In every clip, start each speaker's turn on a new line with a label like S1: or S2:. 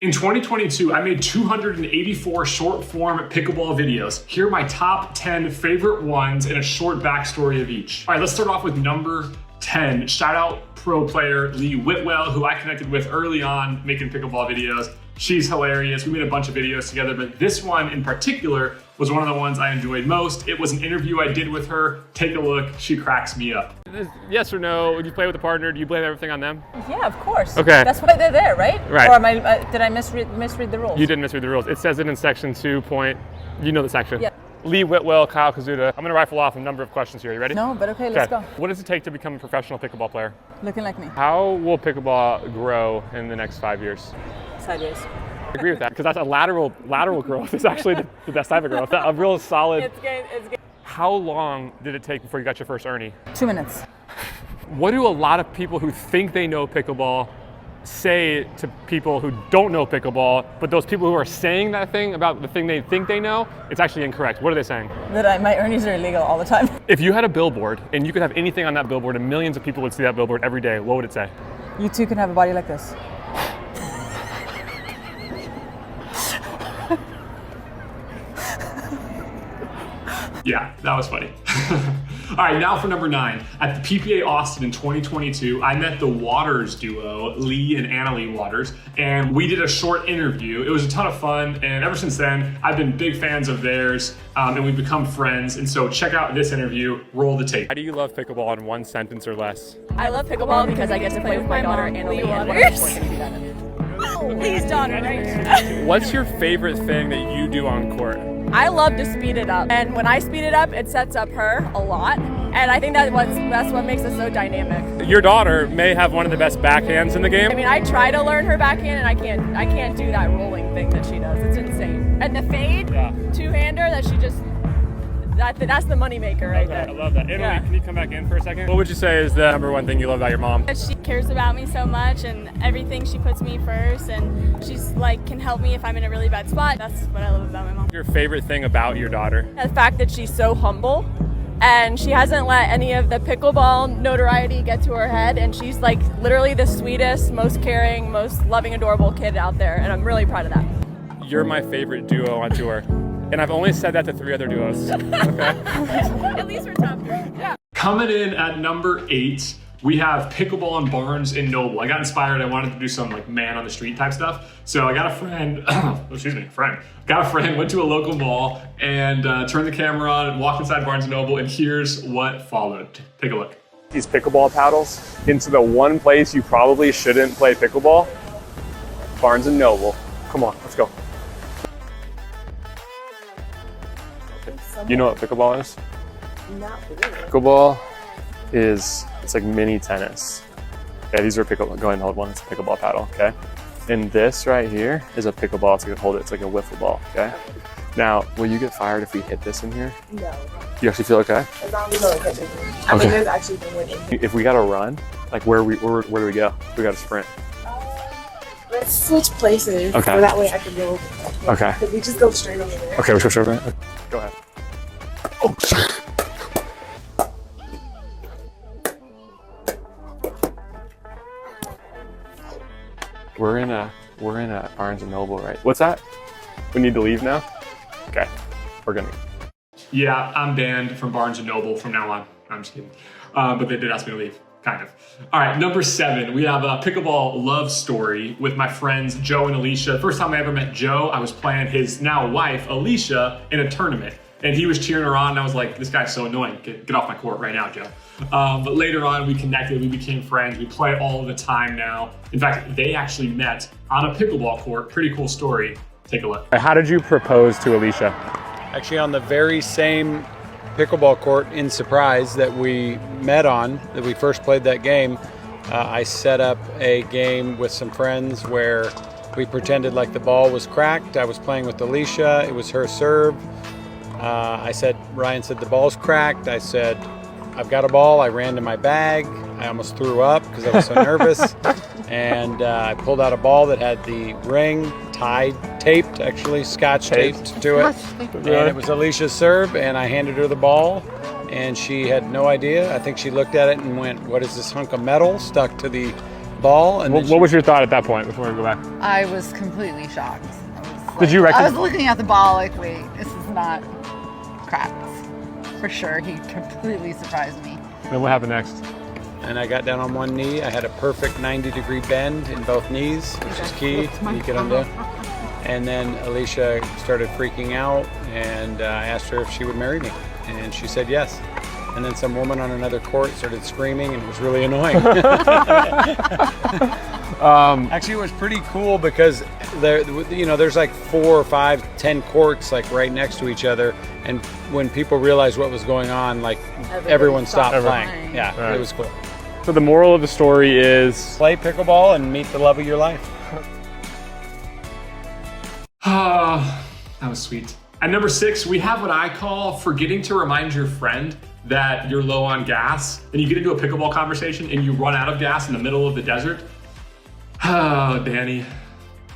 S1: In 2022, I made 284 short form pickleball videos. Here are my top 10 favorite ones and a short backstory of each. All right, let's start off with number 10. Shout out pro player Lee Whitwell, who I connected with early on making pickleball videos. She's hilarious. We made a bunch of videos together, but this one in particular was one of the ones I enjoyed most. It was an interview I did with her. Take a look, she cracks me up.
S2: Yes or no, when you play with a partner, do you blame everything on them?
S3: Yeah, of course.
S2: Okay.
S3: That's why they're there, right?
S2: Right.
S3: Or am I, did I misread the rules?
S2: You didn't misread the rules. It says it in section 2 point, you know the section.
S3: Yeah.
S2: Lee Whitwell, Kyle Kazuda. I'm gonna rifle off a number of questions here. You ready?
S3: No, but okay, let's go.
S2: What does it take to become a professional pickleball player?
S3: Looking like me.
S2: How will pickleball grow in the next 5 years?
S3: Sideways.
S2: I agree with that, because that's a lateral growth. It's actually the best type of growth. A real solid.
S3: It's good.
S2: How long did it take before you got your first Ernie?
S3: 2 minutes.
S2: What do a lot of people who think they know pickleball say to people who don't know pickleball, but those people who are saying that thing about the thing they think they know, it's actually incorrect? What are they saying?
S3: That my Ernies are illegal all the time.
S2: If you had a billboard and you could have anything on that billboard and millions of people would see that billboard every day, what would it say?
S3: You too can have a body like this.
S1: Yeah, that was funny. All right, now for number 9. At the PPA Austin in 2022, I met the Waters duo, Lee and Annalie Waters, and we did a short interview. It was a ton of fun, and ever since then, I've been big fans of theirs, and we've become friends. And so check out this interview, roll the tape.
S2: How do you love pickleball in one sentence or less?
S4: I love pickleball because I get to play with my daughter, Annalie Waters. Lee's daughter, right?
S2: What's your favorite thing that you do on court?
S4: I love to speed it up, and when I speed it up, it sets up her a lot, and I think that's what makes it so dynamic.
S2: Your daughter may have one of the best backhands in the game.
S4: I mean, I try to learn her backhand, and I can't do that rolling thing that she does. It's insane. And the fade,
S2: Yeah.
S4: two-hander that she just, that's the moneymaker right there.
S2: I love that. Annalie,
S4: Yeah.
S2: can you come back in for a second? What would you say is the number one thing you love about your mom?
S5: She cares about me so much, and everything she puts me first, and she's like can help me if I'm in a really bad spot. That's what I love about my mom.
S2: Your favorite thing about your daughter?
S4: The fact that she's so humble, and she hasn't let any of the pickleball notoriety get to her head, and she's like literally the sweetest, most caring, most loving, adorable kid out there, and I'm really proud of that.
S2: You're my favorite duo on tour. And I've only said that to 3 other duos. Okay.
S4: At least we're top 3. Yeah.
S1: Coming in at number 8, we have pickleball and Barnes and Noble. I got inspired. I wanted to do some like man on the street type stuff. So I got a friend, got a friend, went to a local mall and turned the camera on and walked inside Barnes and Noble, and here's what followed. Take a look.
S2: These pickleball paddles into the one place you probably shouldn't play pickleball, Barnes and Noble. Come on, let's go. You know what pickleball is?
S3: Not really.
S2: Pickleball is, it's like mini tennis. Okay, these are pickleball, go ahead and hold one, it's a pickleball paddle, okay? And this right here is a pickleball, it's like hold it, it's like a wiffle ball, okay? Now, will you get fired if we hit this in here?
S6: No.
S2: You actually feel okay?
S6: As long as we don't catch it. I mean, there's actually been winning.
S2: If we gotta run, like where do we go? We gotta sprint.
S6: Let's switch places.
S2: Okay.
S6: So that way I can go.
S2: Okay.
S6: Because we just go straight over there.
S2: Okay, we'll switch over. Go ahead. Oh, shit. We're in a Barnes and Noble, right? What's that? We need to leave now? Okay, we're gonna.
S1: Yeah, I'm banned from Barnes & Noble from now on. I'm just kidding. But they did ask me to leave, kind of. All right, number 7, we have a pickleball love story with my friends Joe and Alicia. First time I ever met Joe, I was playing his now wife, Alicia, in a tournament. And he was cheering her on, and I was like, this guy's so annoying. Get off my court right now, Joe. But later on, we connected, we became friends. We play all the time now. In fact, they actually met on a pickleball court. Pretty cool story. Take a look.
S2: How did you propose to Alicia?
S7: Actually on the very same pickleball court in Surprise that we met on, that we first played that game, I set up a game with some friends where we pretended like the ball was cracked. I was playing with Alicia, it was her serve. Ryan said the ball's cracked. I said, I've got a ball. I ran to my bag. I almost threw up because I was so nervous. And I pulled out a ball that had the ring taped, actually, scotch taped to it. And it was Alicia's serve, and I handed her the ball, and she had no idea. I think she looked at it and went, what is this hunk of metal stuck to the ball. And
S2: What was your thought at that point before we go back?
S8: I was completely shocked.
S2: Did you
S8: I
S2: recognize?
S8: was looking at the ball like, wait, this is not crap. For sure, he completely surprised me.
S2: Then what happened next?
S7: And I got down on one knee. I had a perfect 90-degree bend in both knees, which is key. You can undo. And then Alicia started freaking out, and I asked her if she would marry me, and she said yes. And then some woman on another court started screaming, and it was really annoying. Actually, it was pretty cool because there's like 4 or 5, 10 courts like right next to each other, and when people realized what was going on, like everyone stopped playing. Yeah,
S2: Right.
S7: It was cool.
S2: So the moral of the story is
S7: Play pickleball and meet the love of your life.
S1: That was sweet. At number 6, we have what I call forgetting to remind your friend that you're low on gas, and you get into a pickleball conversation and you run out of gas in the middle of the desert. Oh, Danny.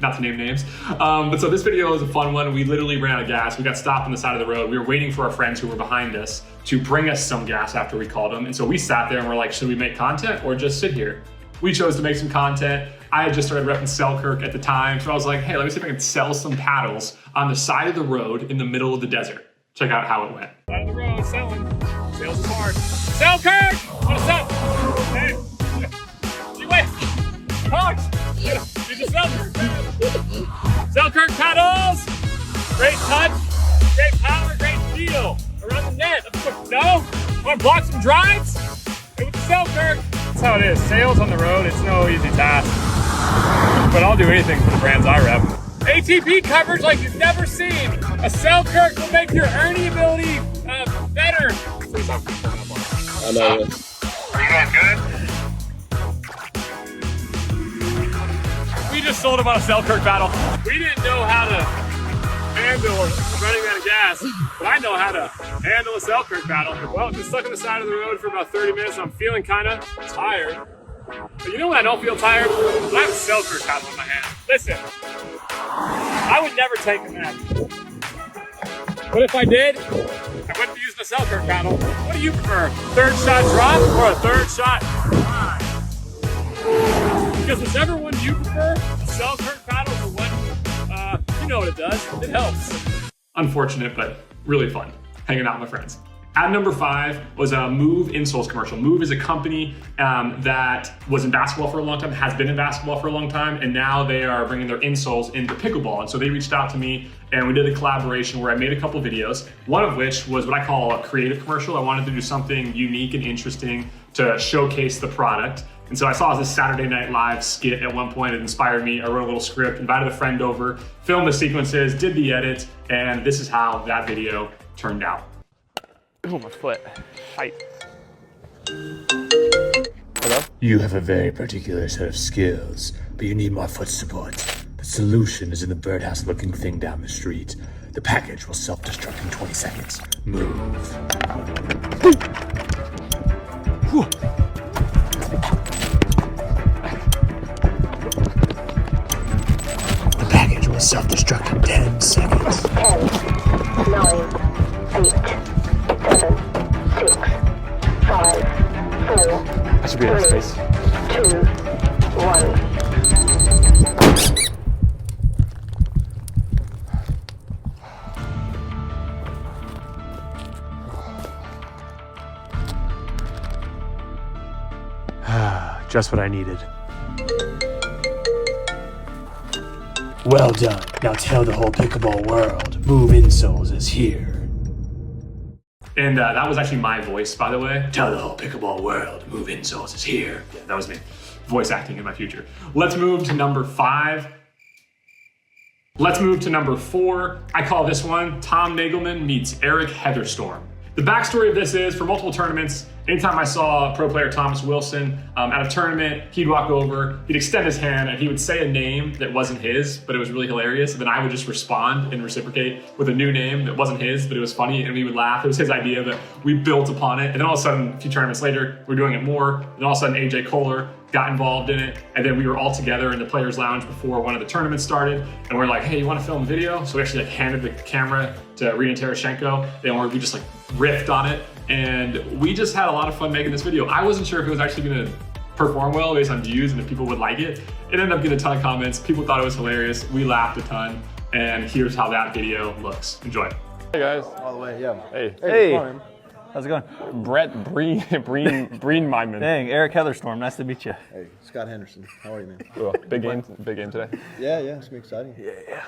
S1: Not to name names. But so this video was a fun one. We literally ran out of gas. We got stopped on the side of the road. We were waiting for our friends who were behind us to bring us some gas after we called them. And so we sat there and we're like, should we make content or just sit here? We chose to make some content. I had just started repping Selkirk at the time. So I was like, hey, let me see if I can sell some paddles on the side of the road in the middle of the desert. Check out how it went. Side of the road, selling. Sales is hard. Selkirk! What's up? Hey. You wait. Cox! You just Selkirk paddles! Great touch, great power, great feel. Around the net. No? Want to block some drives? Hey, with the Selkirk. That's how it is. Sales on the road, it's no easy task. But I'll do anything for the brands I rep. ATP coverage like you've never seen. A Selkirk will make your earning ability better.
S9: I know it.
S1: Are you guys good? We just sold about a Selkirk paddle. We didn't know how to handle running out of gas, but I know how to handle a Selkirk paddle. Well, just stuck on the side of the road for about 30 minutes. And I'm feeling kind of tired. But you know when I don't feel tired? When I have a Selkirk paddle in my hand. Listen, I would never take a nap. But if I did, I wouldn't be using a Selkirk paddle. What do you prefer? Third shot drop or a third shot drive? Because whichever one you prefer, a Selkirk paddle is the one, you know what it does. It helps. Unfortunate, but really fun. Hanging out with my friends. At number 5 was a Move insoles commercial. Move is a company that was in basketball for a long time, has been in basketball for a long time, and now they are bringing their insoles into pickleball. And so they reached out to me and we did a collaboration where I made a couple videos, one of which was what I call a creative commercial. I wanted to do something unique and interesting to showcase the product. And so I saw this Saturday Night Live skit at one point. It inspired me. I wrote a little script, invited a friend over, filmed the sequences, did the edit, and this is how that video turned out.
S2: oh, my foot. Fight. Hello?
S10: You have a very particular set of skills, but you need more foot support. The solution is in the birdhouse-looking thing down the street. The package will self-destruct in 20 seconds. Move. The package will self-destruct in 10 seconds.
S11: 10, 9, 8, 7, 6, 5, 4,
S2: I should be in this space.
S11: 2, 1.
S10: Just what I needed. Well done. Now tell the whole pickleball world, Move Insoles is here.
S1: And that was actually my voice, by the way.
S10: Tell the whole pickleball world, Move Insoles is here.
S1: Yeah, that was me. Voice acting in my future. Let's move to number 5. Let's move to number 4. I call this one Tom Nagelman meets Eric Heatherstorm. The backstory of this is, for multiple tournaments, anytime I saw pro player Thomas Wilson at a tournament, he'd walk over, he'd extend his hand, and he would say a name that wasn't his, but it was really hilarious. And then I would just respond and reciprocate with a new name that wasn't his, but it was funny, and we would laugh. It was his idea, but we built upon it. And then all of a sudden, a few tournaments later, we're doing it more. And all of a sudden, AJ Kohler got involved in it. And then we were all together in the players' lounge before one of the tournaments started. And we're like, hey, you want to film a video? So we actually handed the camera to Rina Tereshchenko, and we just riffed on it. And we just had a lot of fun making this video. I wasn't sure if it was actually gonna perform well based on views and if people would like it. It ended up getting a ton of comments. People thought it was hilarious. We laughed a ton. And here's how that video looks. Enjoy.
S2: Hey guys.
S12: All the way, yeah.
S2: Hey.
S12: Hey. How's it going?
S2: Brett Breen-Myman.
S12: Dang, Eric Heatherstorm. Nice to meet you.
S9: Hey, Scott Henderson. How are you, man?
S2: Cool. Big game today.
S9: Yeah, it's gonna be exciting.
S12: Yeah.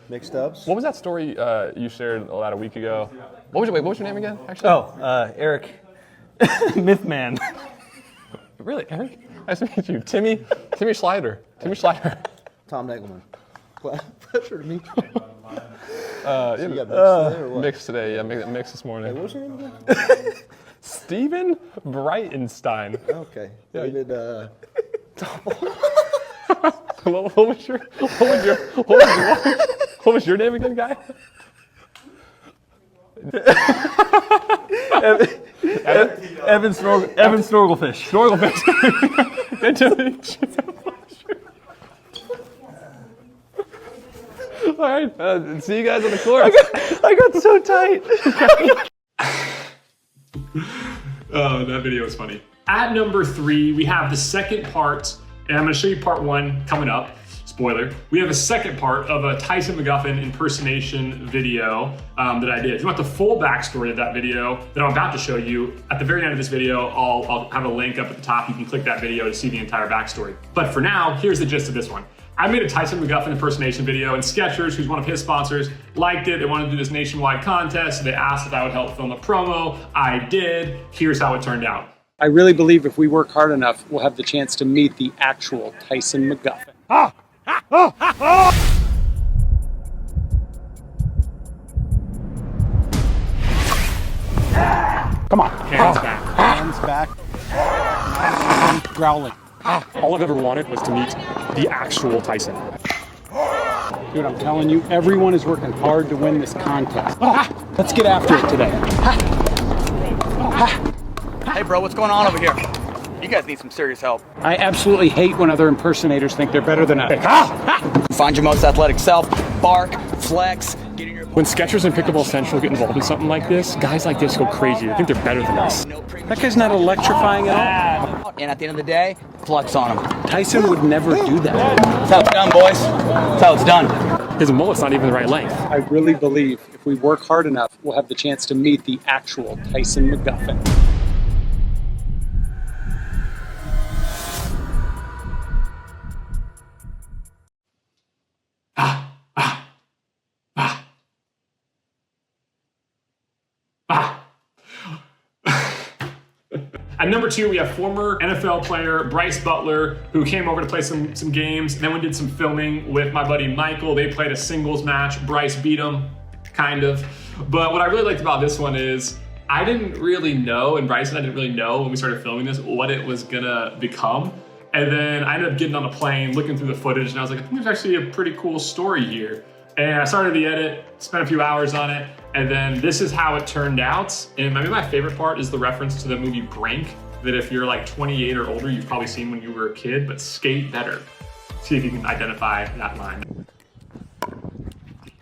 S9: Mixed ups.
S2: What was that story you shared about a week ago? What was your name again? Actually.
S12: Oh, Eric, Mythman.
S2: Really, Eric? Nice to meet you, Timmy Schleider.
S9: Tom Nagelman. Pleasure to meet you.
S2: So
S9: you got mixed today or what?
S2: Mixed today, yeah, mixed this morning.
S9: Hey, what was your name again?
S2: Steven Breitenstein.
S9: Okay.
S2: Yeah.
S9: David,
S2: What was your name again, guy?
S12: Evan Snorgelfish.
S2: Good to meet you. All right, see you guys on the court.
S12: I got so tight.
S1: Oh, that video was funny. At number 3, we have the second part, and I'm gonna show you part 1 coming up. Spoiler. We have a second part of a Tyson McGuffin impersonation video that I did. If you want the full backstory of that video that I'm about to show you, at the very end of this video, I'll have a link up at the top. You can click that video to see the entire backstory. But for now, here's the gist of this one. I made a Tyson McGuffin impersonation video, and Skechers, who's one of his sponsors, liked it. They wanted to do this nationwide contest, so they asked if I would help film a promo. I did. Here's how it turned out.
S7: I really believe if we work hard enough, we'll have the chance to meet the actual Tyson McGuffin. Come on.
S1: Hands back.
S7: Hands back. Growling.
S2: All I've ever wanted was to meet the actual Tyson.
S7: Dude, I'm telling you, everyone is working hard to win this contest. Let's get after it today.
S13: Hey bro, what's going on over here? You guys need some serious help.
S7: I absolutely hate when other impersonators think they're better than us.
S13: Find your most athletic self, bark, flex, get in your...
S2: When Skechers and Pickleball Central get involved in something like this, guys like this go crazy. They think they're better than us.
S7: That guy's not electrifying at all.
S13: And at the end of the day, flex on him.
S7: Tyson would never do that.
S13: That's how it's done, boys. That's how it's done.
S2: His mullet's not even the right length.
S7: I really believe if we work hard enough, we'll have the chance to meet the actual Tyson McGuffin.
S1: At number 2, we have former NFL player Bryce Butler, who came over to play some games. Then we did some filming with my buddy Michael. They played a singles match. Bryce beat him, kind of. But what I really liked about this one is I didn't really know, and Bryce and I didn't really know when we started filming this, what it was gonna become. And then I ended up getting on a plane, looking through the footage, and I was like, I think there's actually a pretty cool story here. And I started the edit, spent a few hours on it, and then this is how it turned out. And maybe my favorite part is the reference to the movie Brink, that if you're like 28 or older, you've probably seen when you were a kid, but skate better. See if you can identify that line.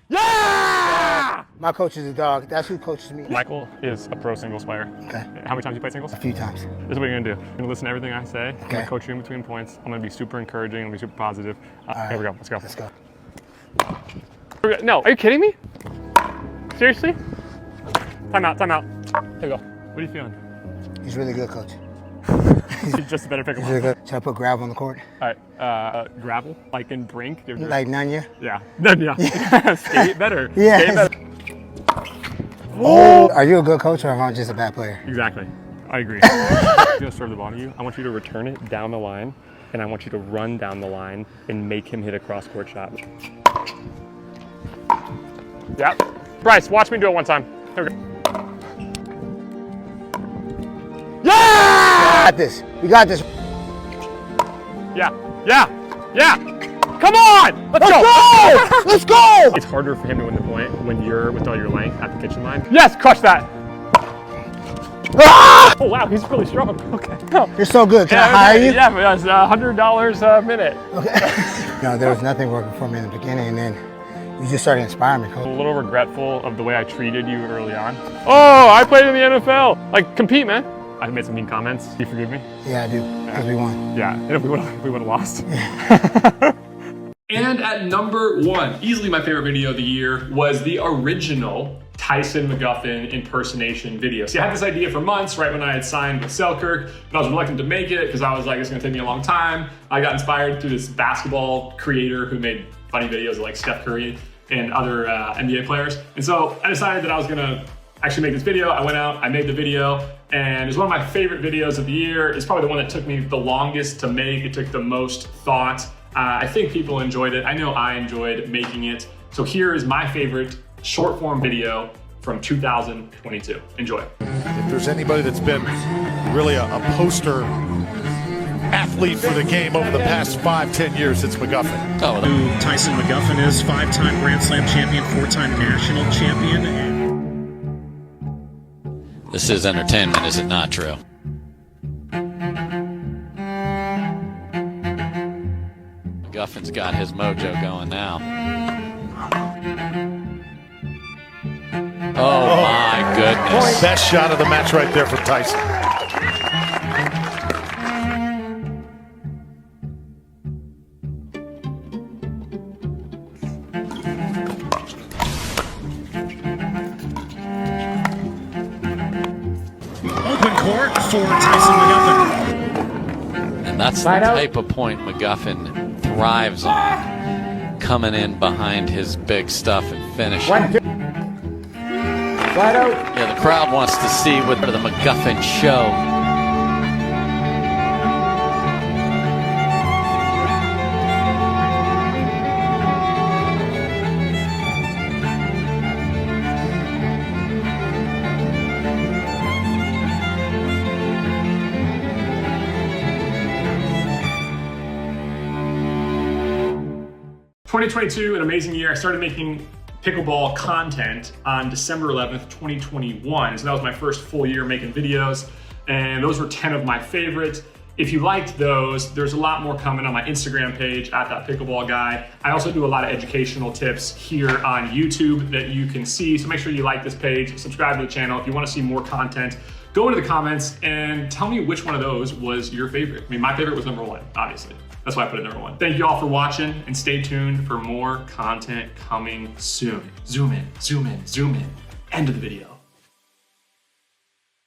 S14: Yeah! My coach is a dog. That's who coaches me.
S2: Michael is a pro singles player.
S14: Okay.
S2: How many times you played singles?
S14: A few times.
S2: This is what you're gonna do. You're gonna listen to everything I say. I'm
S14: Okay.
S2: gonna coach you in between points. I'm gonna be super encouraging. I'm gonna be super positive. Here we go. Let's go.
S14: Let's go.
S2: No, are you kidding me? Seriously? Time out. Here we go. What are you feeling?
S14: He's really good, coach.
S2: He's just a better
S14: He's
S2: pickleball.
S14: really good. Should I put gravel on the court?
S2: All right, gravel, like in Brink.
S14: Like Nanya?
S2: Yeah, Nanya. Skate better.
S14: Yeah.
S2: Skate better.
S14: Oh! Are you a good coach or am I just a bad player?
S2: Exactly. I agree. I'm gonna serve the ball to you. I want you to return it down the line, and I want you to run down the line and make him hit a cross-court shot. Yeah. Bryce, watch me do it one time. Here we go.
S14: Yeah! We got this. We got this.
S2: Yeah. Come on! Let's go!
S14: Let's go!
S2: It's harder for him to win the point when you're with all your length at the kitchen line. Yes, crush that!
S14: Ah!
S2: Oh wow, he's really strong. Okay.
S14: You're so good. Can I hire you?
S2: Yeah, but it's $100 a minute.
S14: Okay. No, there was nothing working for me in the beginning, and then you just started inspiring me, coach.
S2: A little regretful of the way I treated you early on. Oh, I played in the NFL. Like, compete, man. I made some mean comments. Do you forgive me?
S14: Yeah, I do, because we won.
S2: Yeah, and if we would have lost.
S1: And at number 1, easily my favorite video of the year, was the original Tyson McGuffin impersonation video. See, I had this idea for months, right when I had signed with Selkirk, but I was reluctant to make it because I was like, it's gonna take me a long time. I got inspired through this basketball creator who made funny videos of like Steph Curry and other NBA players. And so I decided that I was gonna actually make this video. I went out, I made the video, and it's one of my favorite videos of the year. It's probably the one that took me the longest to make. It took the most thought. I think people enjoyed it. I know I enjoyed making it. So here is my favorite short form video from 2022. Enjoy.
S15: If there's anybody that's been really a poster athlete for the game over the past 5-10 years, it's McGuffin.
S16: Who Tyson McGuffin is, 5-time Grand Slam champion, 4-time national champion.
S17: This is entertainment, is it not, Drew? McGuffin's got his mojo going now. Oh my goodness.
S15: Best shot of the match right there from Tyson.
S16: Open court for Tyson McGuffin.
S17: And that's the type of point McGuffin thrives on. Coming in behind his big stuff and finishing. Yeah, the crowd wants to see what the McGuffin show.
S1: '22, an amazing year. I started making pickleball content on December 11th, 2021. So that was my first full year making videos, and those were 10 of my favorites. If you liked those, there's a lot more coming on my Instagram page at ThatPickleballGuy. I also do a lot of educational tips here on YouTube that you can see, so make sure you like this page, subscribe to the channel. If you want to see more content, go into the comments and tell me which one of those was your favorite. I mean, my favorite was number 1, obviously. That's why I put it number 1. Thank you all for watching, and stay tuned for more content coming soon. Zoom in, zoom in, zoom in. End of the video.